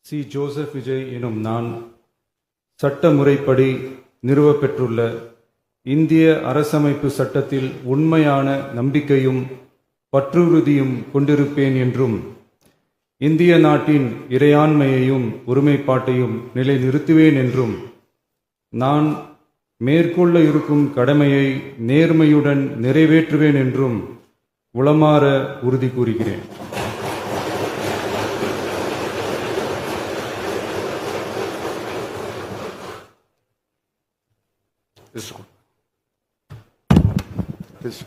C. Joseph Vijay எனும் நான் சட்ட முறைப்படி நிறுவப்பெற்றுள்ள இந்திய அரசமைப்பு சட்டத்தில் உண்மையான நம்பிக்கையும் பற்றுறுதியும் கொண்டிருப்பேன் என்றும் இந்திய நாட்டின் இறையாண்மையையும் ஒருமைப்பாட்டையும் நிலைநிறுத்துவேன் என்றும் நான் மேற்கொள்ள இருக்கும் கடமையை நேர்மையுடன் நிறைவேற்றுவேன் என்றும் உளமாற உறுதி கூறுகிறேன். Isso.